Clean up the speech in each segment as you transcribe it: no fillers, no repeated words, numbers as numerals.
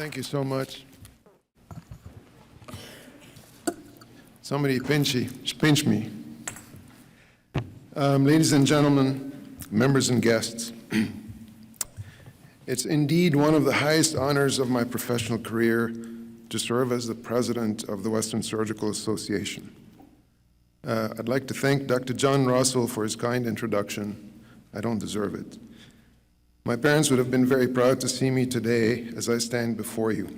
Thank you so much. Somebody pinch me. Ladies and gentlemen, members and guests, it's indeed one of the highest honors of my professional career to serve as the president of the Western Surgical Association. I'd like to thank Dr. John Russell for his kind introduction. I don't deserve it. My parents would have been very proud to see me today as I stand before you.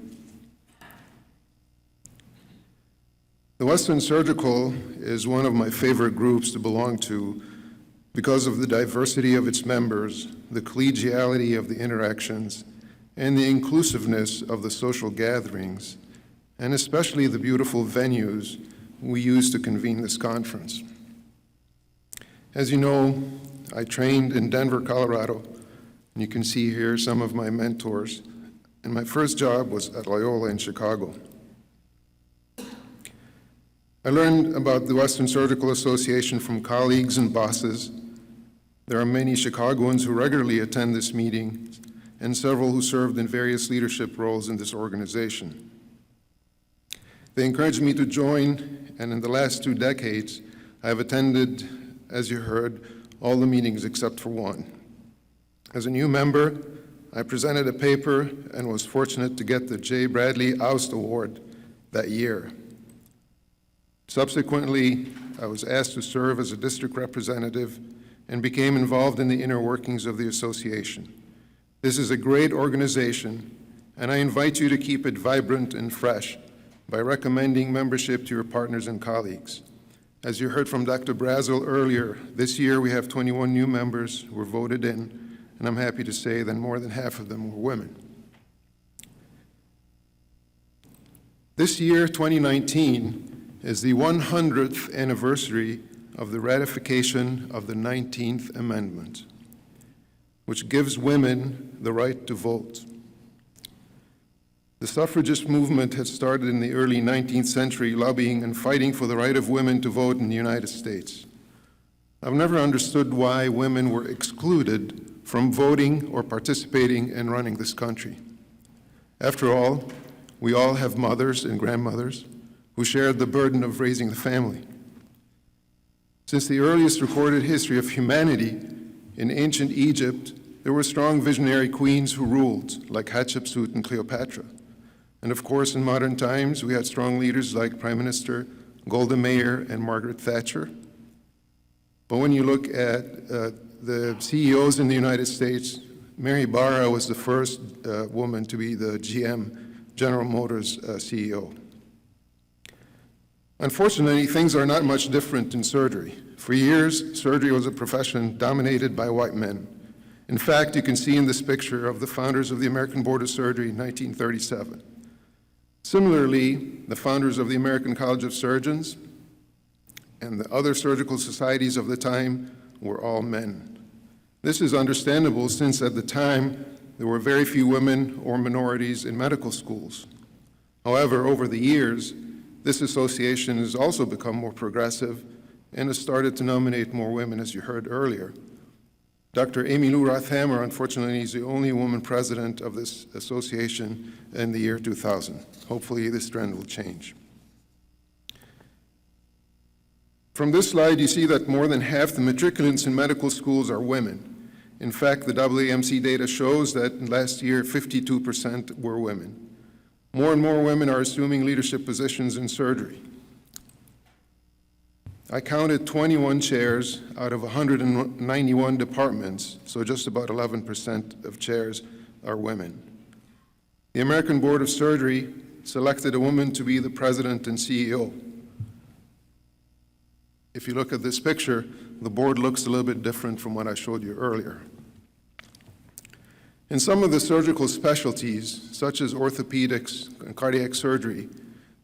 The Western Surgical is one of my favorite groups to belong to because of the diversity of its members, the collegiality of the interactions, and the inclusiveness of the social gatherings, and especially the beautiful venues we use to convene this conference. As you know, I trained in Denver, Colorado, and you can see here some of my mentors, and my first job was at Loyola in Chicago. I learned about the Western Surgical Association from colleagues and bosses. There are many Chicagoans who regularly attend this meeting, and several who served in various leadership roles in this organization. They encouraged me to join, and in the last 2 decades, I have attended, as you heard, all the meetings except for one. As a new member, I presented a paper and was fortunate to get the J. Bradley Oust Award that year. Subsequently, I was asked to serve as a district representative and became involved in the inner workings of the association. This is a great organization, and I invite you to keep it vibrant and fresh by recommending membership to your partners and colleagues. As you heard from Dr. Brazel earlier, this year we have 21 new members who were voted in, and I'm happy to say that more than half of them were women. This year, 2019, is the 100th anniversary of the ratification of the 19th Amendment, which gives women the right to vote. The suffragist movement had started in the early 19th century, lobbying and fighting for the right of women to vote in the United States. I've never understood why women were excluded from voting or participating in running this country. After all, we all have mothers and grandmothers who shared the burden of raising the family. Since the earliest recorded history of humanity, in ancient Egypt, there were strong visionary queens who ruled, like Hatshepsut and Cleopatra. And of course, in modern times, we had strong leaders like Prime Minister Golda Meir and Margaret Thatcher. But when you look at the CEOs in the United States, Mary Barra was the first woman to be the GM, General Motors CEO. Unfortunately, things are not much different in surgery. For years, surgery was a profession dominated by white men. In fact, you can see in this picture of the founders of the American Board of Surgery in 1937. Similarly, the founders of the American College of Surgeons and the other surgical societies of the time were all men. This is understandable since at the time there were very few women or minorities in medical schools. However, over the years, this association has also become more progressive and has started to nominate more women, as you heard earlier. Dr. Amy Lou Rothhammer, unfortunately, is the only woman president of this association in the year 2000. Hopefully, this trend will change. From this slide, you see that more than half the matriculants in medical schools are women. In fact, the AAMC data shows that last year, 52% were women. More and more women are assuming leadership positions in surgery. I counted 21 chairs out of 191 departments, so just about 11% of chairs are women. The American Board of Surgery selected a woman to be the president and CEO. If you look at this picture, the board looks a little bit different from what I showed you earlier. In some of the surgical specialties, such as orthopedics and cardiac surgery,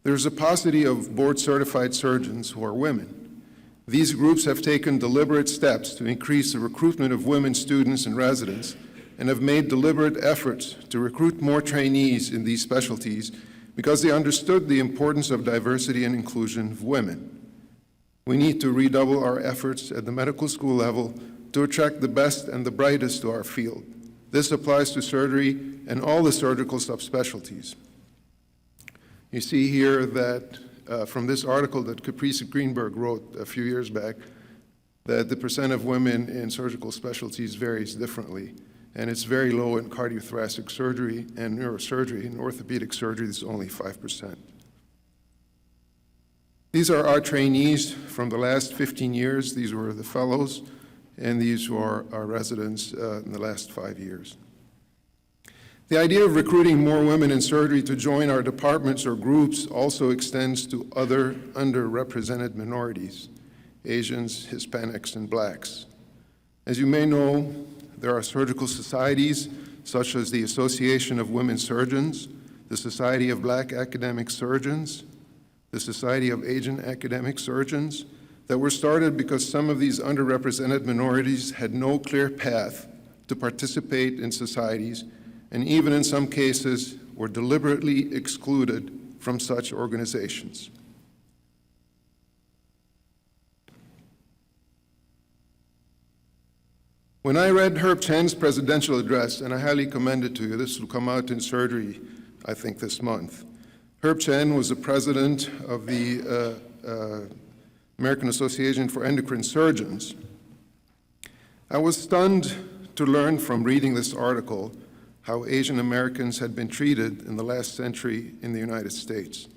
there's a paucity of board-certified surgeons who are women. These groups have taken deliberate steps to increase the recruitment of women students and residents and have made deliberate efforts to recruit more trainees in these specialties because they understood the importance of diversity and inclusion of women. We need to redouble our efforts at the medical school level to attract the best and the brightest to our field. This applies to surgery and all the surgical subspecialties. You see here that from this article that Caprice Greenberg wrote a few years back, that the percent of women in surgical specialties varies differently. And it's very low in cardiothoracic surgery and neurosurgery. In orthopedic surgery, it's only 5%. These are our trainees from the last 15 years. These were the fellows, and these were our residents in the last 5 years. The idea of recruiting more women in surgery to join our departments or groups also extends to other underrepresented minorities, Asians, Hispanics, and Blacks. As you may know, there are surgical societies such as the Association of Women Surgeons, the Society of Black Academic Surgeons, the Society of Asian Academic Surgeons, that were started because some of these underrepresented minorities had no clear path to participate in societies, and even in some cases were deliberately excluded from such organizations. When I read Herb Chen's presidential address, and I highly commend it to you, this will come out in surgery, I think, this month. Herb Chen was the president of the American Association for Endocrine Surgeons. I was stunned to learn from reading this article how Asian Americans had been treated in the last century in the United States.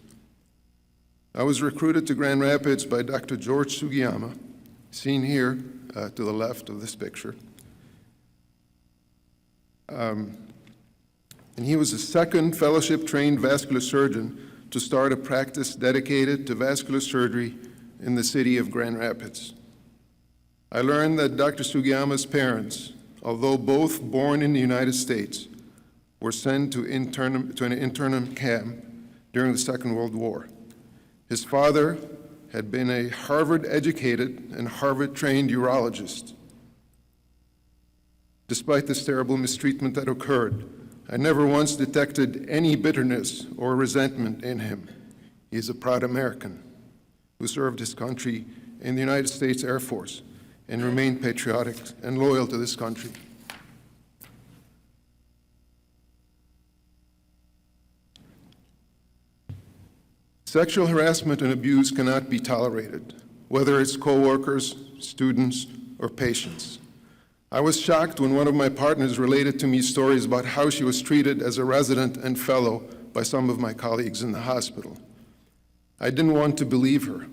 I was recruited to Grand Rapids by Dr. George Sugiyama, seen here to the left of this picture. And he was the second fellowship-trained vascular surgeon to start a practice dedicated to vascular surgery in the city of Grand Rapids. I learned that Dr. Sugiyama's parents, although both born in the United States, were sent to an internment camp during the Second World War. His father had been a Harvard-educated and Harvard-trained urologist. Despite this terrible mistreatment that occurred, I never once detected any bitterness or resentment in him. He is a proud American who served his country in the United States Air Force and remained patriotic and loyal to this country. Sexual harassment and abuse cannot be tolerated, whether it's coworkers, students, or patients. I was shocked when one of my partners related to me stories about how she was treated as a resident and fellow by some of my colleagues in the hospital. I didn't want to believe her.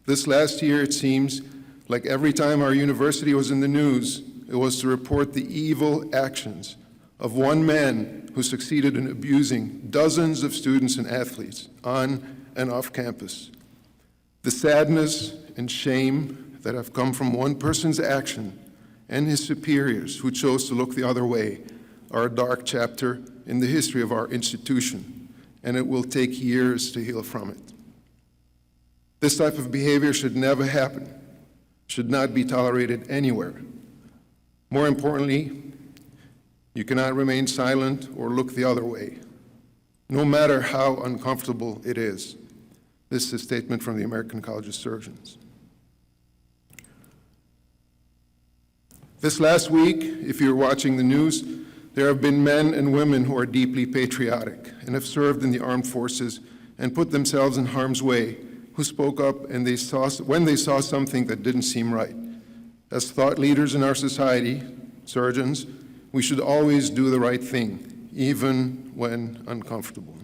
This last year, it seems like every time our university was in the news, it was to report the evil actions of one man who succeeded in abusing dozens of students and athletes on and off campus. The sadness and shame that have come from one person's action and his superiors who chose to look the other way are a dark chapter in the history of our institution, and it will take years to heal from it. This type of behavior should never happen, should not be tolerated anywhere. More importantly, you cannot remain silent or look the other way, no matter how uncomfortable it is. This is a statement from the American College of Surgeons. This last week, if you're watching the news, there have been men and women who are deeply patriotic and have served in the armed forces and put themselves in harm's way, who spoke up and when they saw something that didn't seem right. As thought leaders in our society, surgeons, we should always do the right thing, even when uncomfortable.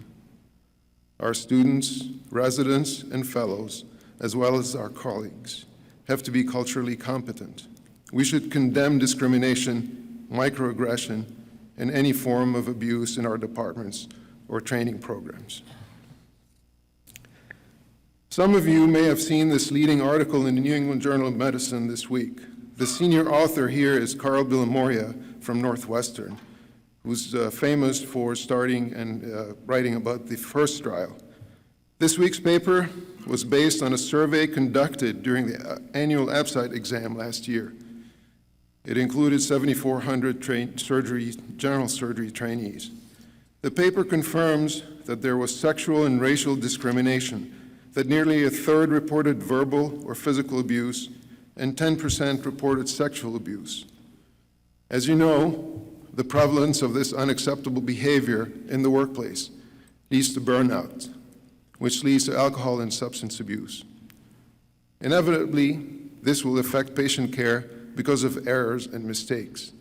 Our students, residents, and fellows, as well as our colleagues, have to be culturally competent. We should condemn discrimination, microaggression, and any form of abuse in our departments or training programs. Some of you may have seen this leading article in the New England Journal of Medicine this week. The senior author here is Carl Villamoria from Northwestern, who's famous for starting and writing about the first trial. This week's paper was based on a survey conducted during the annual ABSITE exam last year. It included 7,400 general surgery trainees. The paper confirms that there was sexual and racial discrimination, that nearly a third reported verbal or physical abuse, and 10% reported sexual abuse. As you know, the prevalence of this unacceptable behavior in the workplace leads to burnout, which leads to alcohol and substance abuse. Inevitably, this will affect patient care because of errors and mistakes.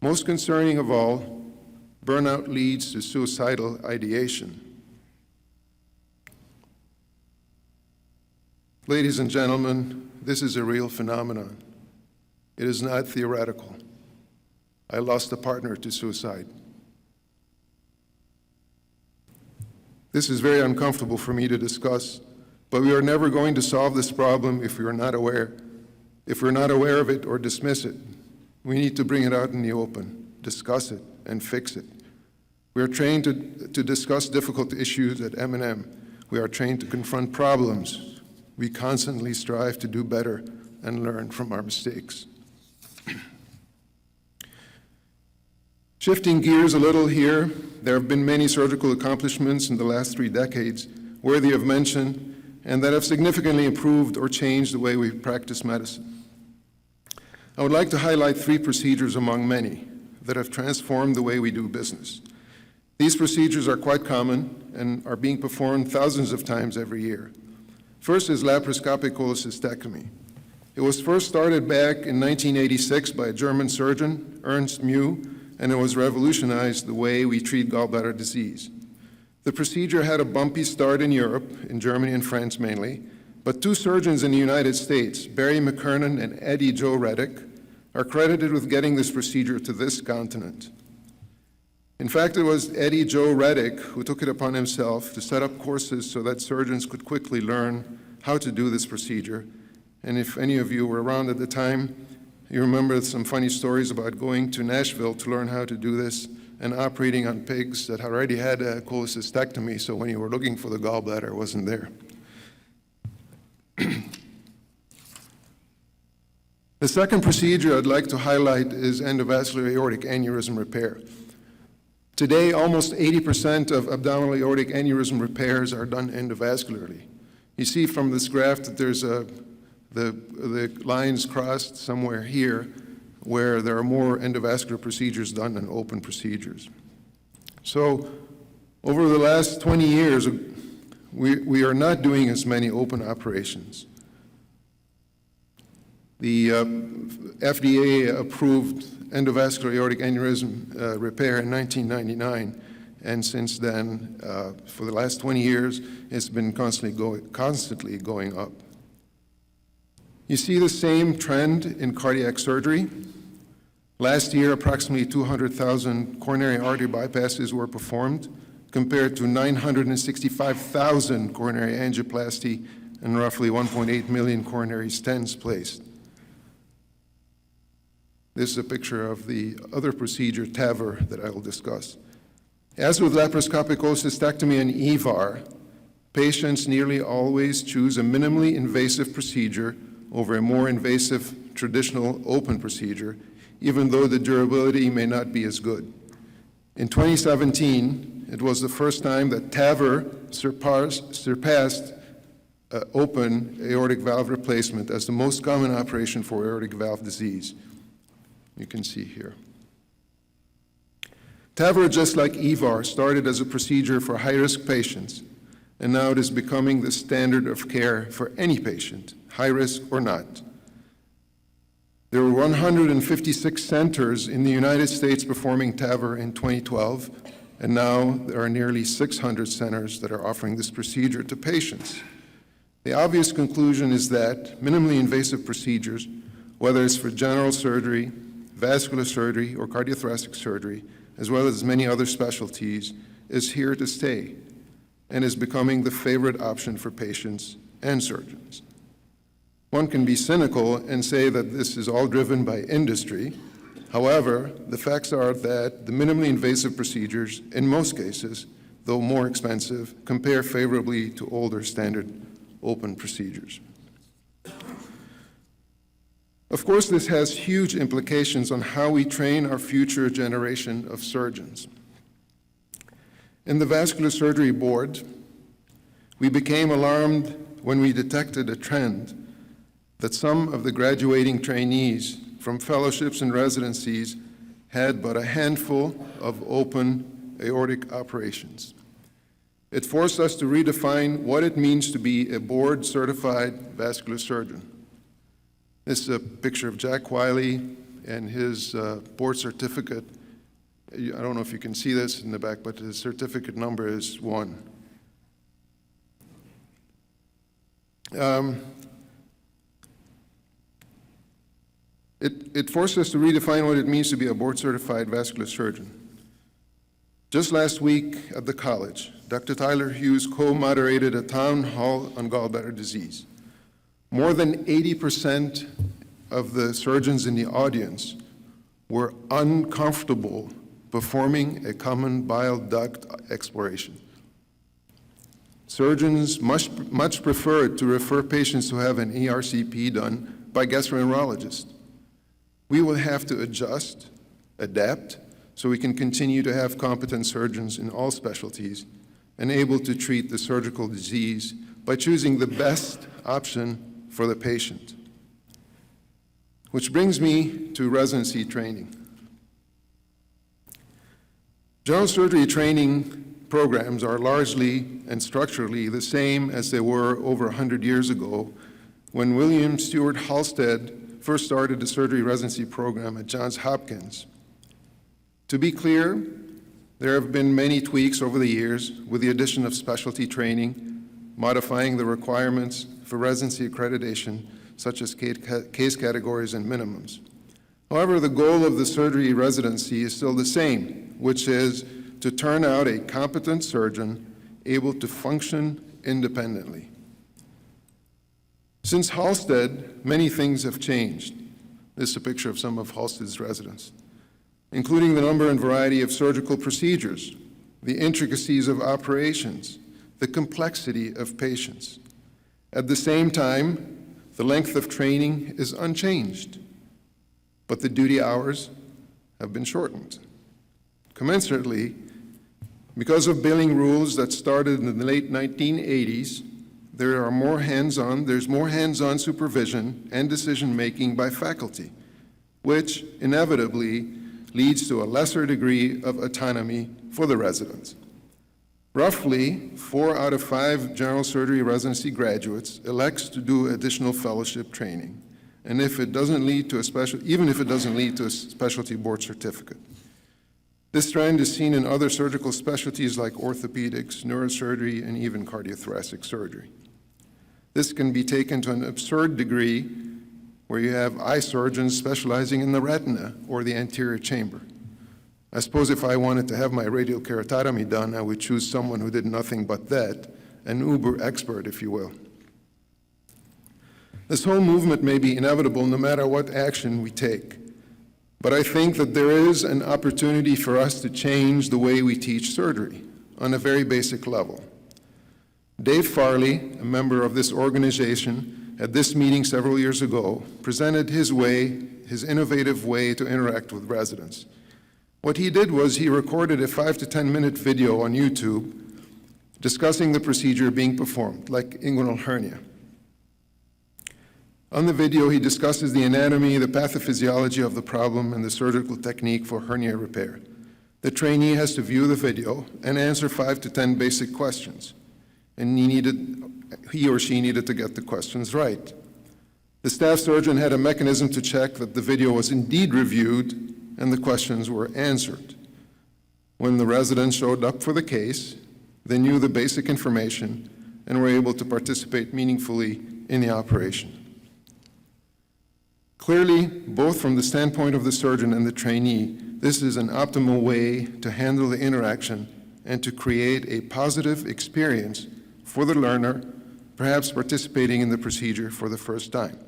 Most concerning of all, burnout leads to suicidal ideation. Ladies and gentlemen, this is a real phenomenon. It is not theoretical. I lost a partner to suicide. This is very uncomfortable for me to discuss, but we are never going to solve this problem if we are not aware. If we're not aware of it or dismiss it, we need to bring it out in the open, discuss it, and fix it. We are trained to discuss difficult issues at M&M. We are trained to confront problems. We constantly strive to do better and learn from our mistakes. Shifting gears a little here, there have been many surgical accomplishments in the last 3 decades worthy of mention and that have significantly improved or changed the way we practice medicine. I would like to highlight 3 procedures among many that have transformed the way we do business. These procedures are quite common and are being performed thousands of times every year. First is laparoscopic cholecystectomy. It was first started back in 1986 by a German surgeon, Ernst Mew, and it was revolutionized the way we treat gallbladder disease. The procedure had a bumpy start in Europe, in Germany and France mainly, but 2 surgeons in the United States, Barry McKernan and Eddie Joe Reddick, are credited with getting this procedure to this continent. In fact, it was Eddie Joe Reddick who took it upon himself to set up courses so that surgeons could quickly learn how to do this procedure. And if any of you were around at the time, you remember some funny stories about going to Nashville to learn how to do this and operating on pigs that already had a cholecystectomy, so when you were looking for the gallbladder, it wasn't there. The second procedure I'd like to highlight is endovascular aortic aneurysm repair. Today, almost 80% of abdominal aortic aneurysm repairs are done endovascularly. You see from this graph that there's the lines crossed somewhere here where there are more endovascular procedures done than open procedures. So over the last 20 years, we are not doing as many open operations. The FDA approved endovascular aortic aneurysm repair in 1999, and since then, for the last 20 years, it's been constantly going up. You see the same trend in cardiac surgery. Last year, approximately 200,000 coronary artery bypasses were performed, compared to 965,000 coronary angioplasty and roughly 1.8 million coronary stents placed. This is a picture of the other procedure, TAVR, that I will discuss. As with laparoscopic cholecystectomy and EVAR, patients nearly always choose a minimally invasive procedure over a more invasive traditional open procedure, even though the durability may not be as good. In 2017, it was the first time that TAVR surpassed open aortic valve replacement as the most common operation for aortic valve disease. You can see here. TAVR, just like EVAR, started as a procedure for high-risk patients, and now it is becoming the standard of care for any patient, high risk or not. There were 156 centers in the United States performing TAVR in 2012, and now there are nearly 600 centers that are offering this procedure to patients. The obvious conclusion is that minimally invasive procedures, whether it's for general surgery, vascular surgery, or cardiothoracic surgery, as well as many other specialties, is here to stay and is becoming the favorite option for patients and surgeons. One can be cynical and say that this is all driven by industry. However, the facts are that the minimally invasive procedures, in most cases, though more expensive, compare favorably to older standard open procedures. Of course, this has huge implications on how we train our future generation of surgeons. In the Vascular Surgery Board, we became alarmed when we detected a trend that some of the graduating trainees from fellowships and residencies had but a handful of open aortic operations. It forced us to redefine what it means to be a board-certified vascular surgeon. This is a picture of Jack Wiley and his board certificate. I don't know if you can see this in the back, but his certificate number is 1. It forced us to redefine what it means to be a board-certified vascular surgeon. Just last week at the college, Dr. Tyler Hughes co-moderated a town hall on gallbladder disease. More than 80% of the surgeons in the audience were uncomfortable performing a common bile duct exploration. Surgeons much preferred to refer patients who have an ERCP done by gastroenterologists. We will have to adjust, adapt, so we can continue to have competent surgeons in all specialties and able to treat the surgical disease by choosing the best option for the patient. Which brings me to residency training. General surgery training programs are largely and structurally the same as they were over 100 years ago when William Stewart Halstead first started the surgery residency program at Johns Hopkins. To be clear, there have been many tweaks over the years with the addition of specialty training, modifying the requirements for residency accreditation, such as case categories and minimums. However, the goal of the surgery residency is still the same, which is to turn out a competent surgeon able to function independently. Since Halstead, many things have changed. This is a picture of some of Halstead's residents, including the number and variety of surgical procedures, the intricacies of operations, the complexity of patients. At the same time, the length of training is unchanged, but the duty hours have been shortened. Commensurately, because of billing rules that started in the late 1980s, there's more hands-on supervision and decision-making by faculty, which inevitably leads to a lesser degree of autonomy for the residents. Roughly 4 out of 5 general surgery residency graduates elects to do additional fellowship training, and even if it doesn't lead to a specialty board certificate. This trend is seen in other surgical specialties like orthopedics, neurosurgery, and even cardiothoracic surgery. This can be taken to an absurd degree where you have eye surgeons specializing in the retina or the anterior chamber. I suppose if I wanted to have my radial keratotomy done, I would choose someone who did nothing but that, an uber expert, if you will. This whole movement may be inevitable no matter what action we take, but I think that there is an opportunity for us to change the way we teach surgery on a very basic level. Dave Farley, a member of this organization, at this meeting several years ago, presented his innovative way to interact with residents. What he did was he recorded a 5 to 10 minute video on YouTube discussing the procedure being performed, like inguinal hernia. On the video, he discusses the anatomy, the pathophysiology of the problem, and the surgical technique for hernia repair. The trainee has to view the video and answer 5 to 10 basic questions, and he or she needed to get the questions right. The staff surgeon had a mechanism to check that the video was indeed reviewed and the questions were answered. When the residents showed up for the case, they knew the basic information and were able to participate meaningfully in the operation. Clearly, both from the standpoint of the surgeon and the trainee, this is an optimal way to handle the interaction and to create a positive experience for the learner, perhaps participating in the procedure for the first time.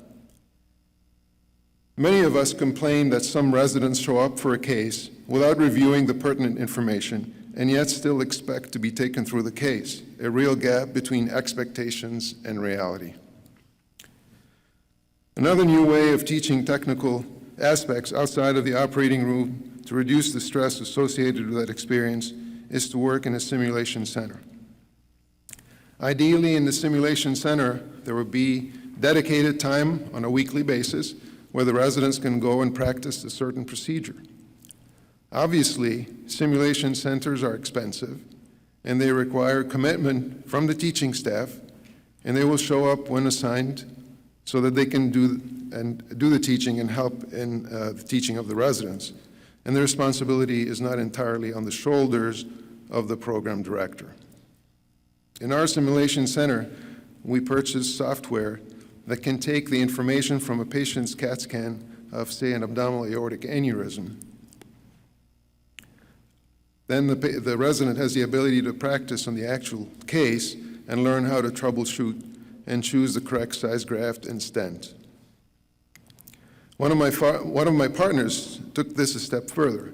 Many of us complain that some residents show up for a case without reviewing the pertinent information and yet still expect to be taken through the case, a real gap between expectations and reality. Another new way of teaching technical aspects outside of the operating room to reduce the stress associated with that experience is to work in a simulation center. Ideally, in the simulation center, there would be dedicated time on a weekly basis where the residents can go and practice a certain procedure. Obviously, simulation centers are expensive, and they require commitment from the teaching staff, and they will show up when assigned so that they can do the teaching and help in the teaching of the residents. And the responsibility is not entirely on the shoulders of the program director. In our simulation center, we purchase software that can take the information from a patient's CAT scan of, say, an abdominal aortic aneurysm. Then the resident has the ability to practice on the actual case and learn how to troubleshoot and choose the correct size graft and stent. One of my partners took this a step further.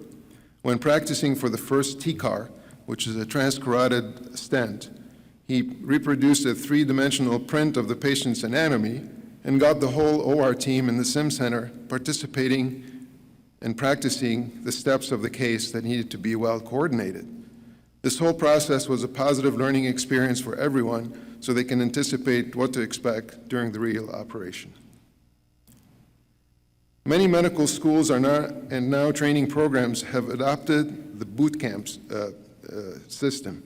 When practicing for the first TCAR, which is a transcarotid stent, he reproduced a three-dimensional print of the patient's anatomy and got the whole OR team in the Sim Center participating and practicing the steps of the case that needed to be well coordinated. This whole process was a positive learning experience for everyone so they can anticipate what to expect during the real operation. Many medical schools are now training programs have adopted the boot camps system.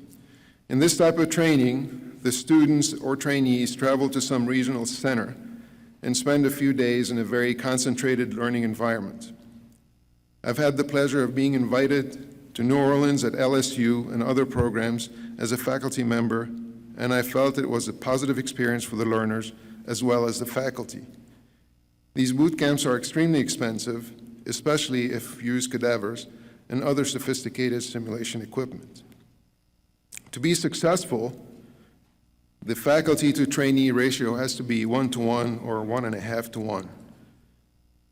In this type of training, the students or trainees travel to some regional center and spend a few days in a very concentrated learning environment. I've had the pleasure of being invited to New Orleans at LSU and other programs as a faculty member, and I felt it was a positive experience for the learners as well as the faculty. These boot camps are extremely expensive, especially if you use cadavers and other sophisticated simulation equipment. To be successful, the faculty to trainee ratio has to be 1-to-1 or 1.5-to-1.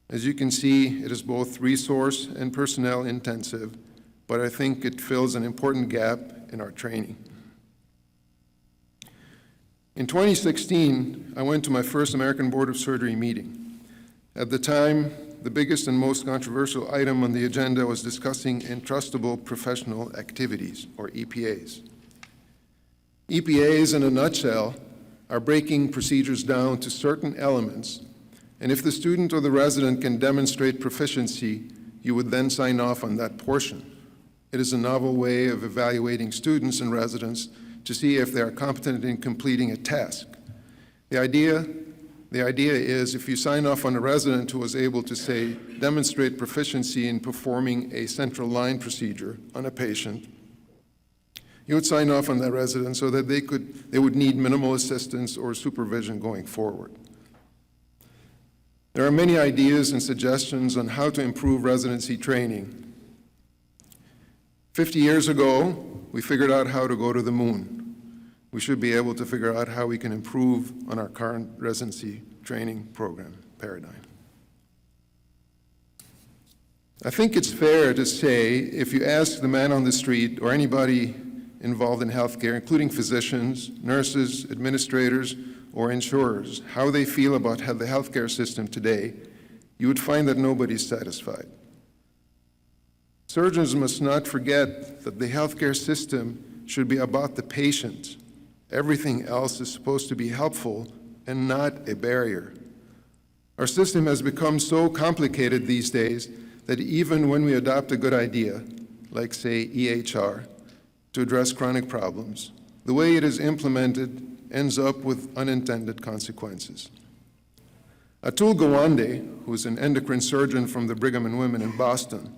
As you can see, it is both resource and personnel intensive, but I think it fills an important gap in our training. In 2016, I went to my first American Board of Surgery meeting. At the time, the biggest and most controversial item on the agenda was discussing entrustable professional activities, or EPAs. EPAs, in a nutshell, are breaking procedures down to certain elements, and if the student or the resident can demonstrate proficiency, you would then sign off on that portion. It is a novel way of evaluating students and residents to see if they are competent in completing a task. The idea is if you sign off on a resident who was able to, say, demonstrate proficiency in performing a central line procedure on a patient, you would sign off on that resident so that they would need minimal assistance or supervision going forward. There are many ideas and suggestions on how to improve residency training. 50 years ago, we figured out how to go to the moon. We should be able to figure out how we can improve on our current residency training program paradigm. I think it's fair to say if you ask the man on the street or anybody involved in healthcare, including physicians, nurses, administrators, or insurers, how they feel about the healthcare system today, you would find that nobody's satisfied. Surgeons must not forget that the healthcare system should be about the patient. Everything else is supposed to be helpful and not a barrier. Our system has become so complicated these days that even when we adopt a good idea, like, say, EHR, to address chronic problems, the way it is implemented ends up with unintended consequences. Atul Gawande, who is an endocrine surgeon from the Brigham and Women in Boston,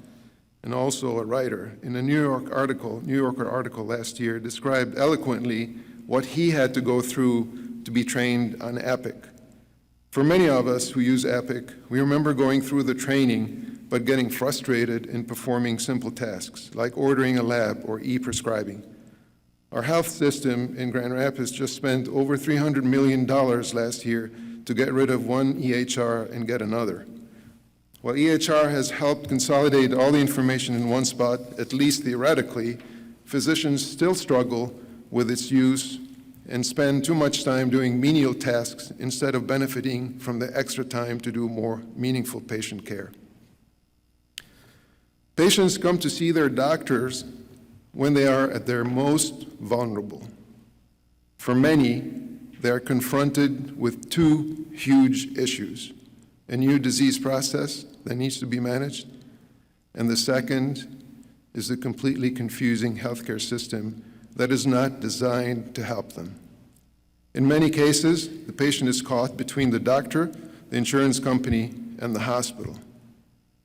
and also a writer, in a New Yorker article last year, described eloquently what he had to go through to be trained on Epic. For many of us who use Epic, we remember going through the training but getting frustrated in performing simple tasks, like ordering a lab or e-prescribing. Our health system in Grand Rapids just spent over $300 million last year to get rid of one EHR and get another. While EHR has helped consolidate all the information in one spot, at least theoretically, physicians still struggle with its use and spend too much time doing menial tasks instead of benefiting from the extra time to do more meaningful patient care. Patients come to see their doctors when they are at their most vulnerable. For many, they are confronted with two huge issues: a new disease process that needs to be managed, and the second is a completely confusing healthcare system that is not designed to help them. In many cases, the patient is caught between the doctor, the insurance company, and the hospital.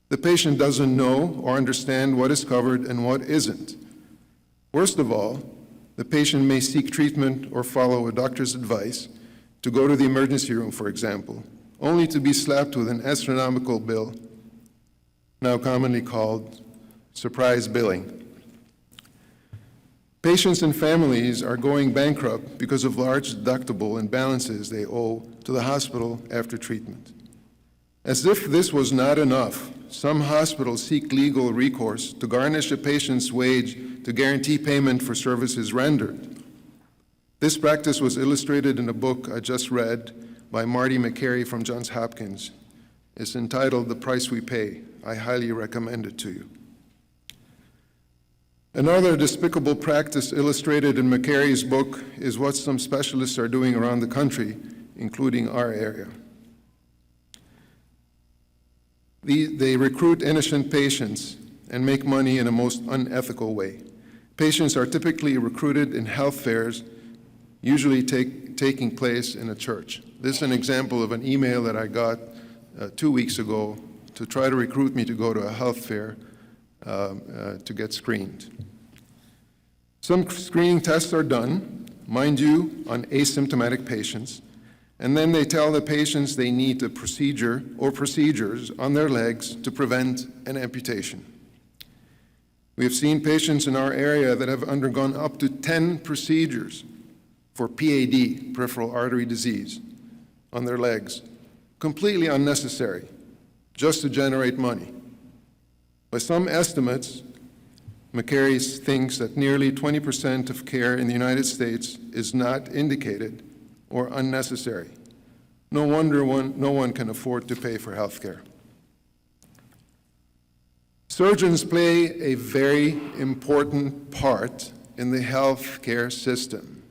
The patient doesn't know or understand what is covered and what isn't. Worst of all, the patient may seek treatment or follow a doctor's advice to go to the emergency room, for example, only to be slapped with an astronomical bill, now commonly called surprise billing. Patients and families are going bankrupt because of large deductible imbalances they owe to the hospital after treatment. As if this was not enough, some hospitals seek legal recourse to garnish a patient's wage to guarantee payment for services rendered. This practice was illustrated in a book I just read by Marty McCary from Johns Hopkins. It's entitled The Price We Pay. I highly recommend it to you. Another despicable practice illustrated in McCary's book is what some specialists are doing around the country, including our area. They recruit innocent patients and make money in a most unethical way. Patients are typically recruited in health fairs, usually taking place in a church. This is an example of an email that I got 2 weeks ago to try to recruit me to go to a health fair to get screened. Some screening tests are done, mind you, on asymptomatic patients, and then they tell the patients they need a procedure or procedures on their legs to prevent an amputation. We have seen patients in our area that have undergone up to 10 procedures for PAD, peripheral artery disease, on their legs, completely unnecessary, just to generate money. By some estimates, McCary thinks that nearly 20% of care in the United States is not indicated or unnecessary. No wonder no one can afford to pay for health care. Surgeons play a very important part in the health care system.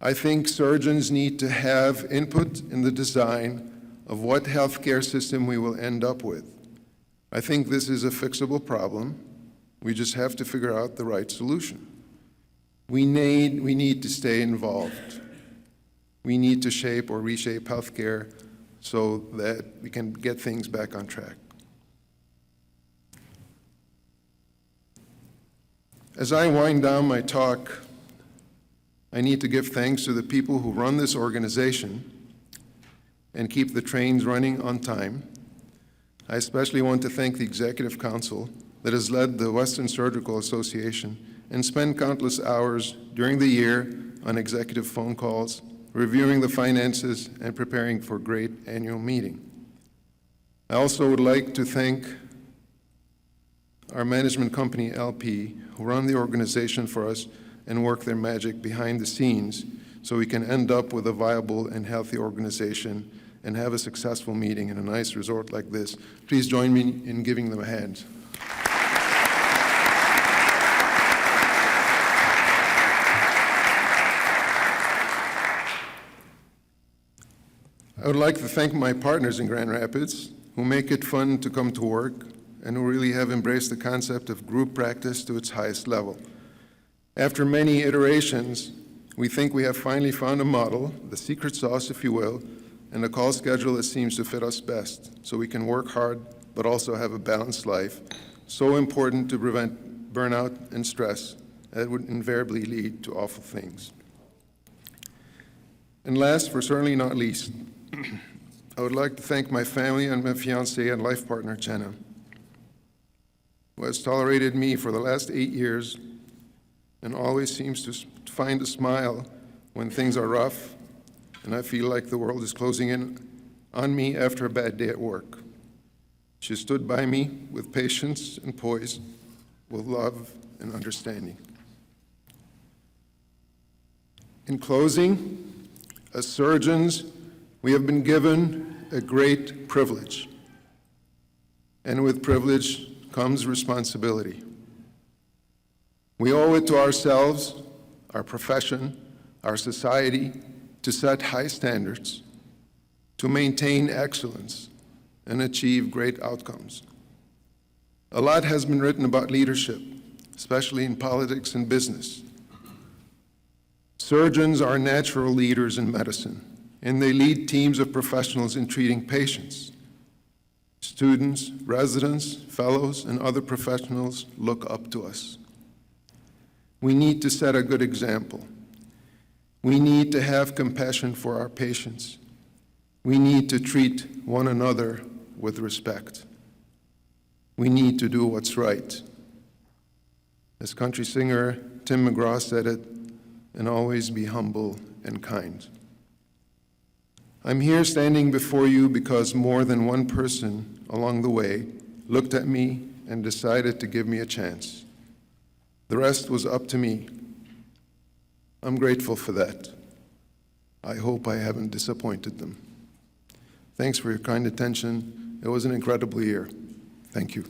I think surgeons need to have input in the design of what healthcare system we will end up with. I think this is a fixable problem. We just have to figure out the right solution. We need to stay involved. We need to shape or reshape healthcare so that we can get things back on track. As I wind down my talk, I need to give thanks to the people who run this organization and keep the trains running on time. I especially want to thank the Executive Council that has led the Western Surgical Association and spent countless hours during the year on executive phone calls, reviewing the finances, and preparing for a great annual meeting. I also would like to thank our management company, LP, who run the organization for us and work their magic behind the scenes so we can end up with a viable and healthy organization and have a successful meeting in a nice resort like this. Please join me in giving them a hand. I would like to thank my partners in Grand Rapids who make it fun to come to work and who really have embraced the concept of group practice to its highest level. After many iterations, we think we have finally found a model, the secret sauce, if you will, and a call schedule that seems to fit us best, so we can work hard but also have a balanced life, so important to prevent burnout and stress that would invariably lead to awful things. And last, but certainly not least, I would like to thank my family and my fiancée and life partner, Jenna, who has tolerated me for the last 8 years and always seems to find a smile when things are rough and I feel like the world is closing in on me after a bad day at work. She stood by me with patience and poise, with love and understanding. In closing, as surgeons, we have been given a great privilege, and with privilege comes responsibility. We owe it to ourselves, our profession, our society, to set high standards, to maintain excellence, and achieve great outcomes. A lot has been written about leadership, especially in politics and business. Surgeons are natural leaders in medicine, and they lead teams of professionals in treating patients. Students, residents, fellows, and other professionals look up to us. We need to set a good example. We need to have compassion for our patients. We need to treat one another with respect. We need to do what's right. As country singer Tim McGraw said it, and always be humble and kind. I'm here standing before you because more than one person along the way looked at me and decided to give me a chance. The rest was up to me. I'm grateful for that. I hope I haven't disappointed them. Thanks for your kind attention. It was an incredible year. Thank you.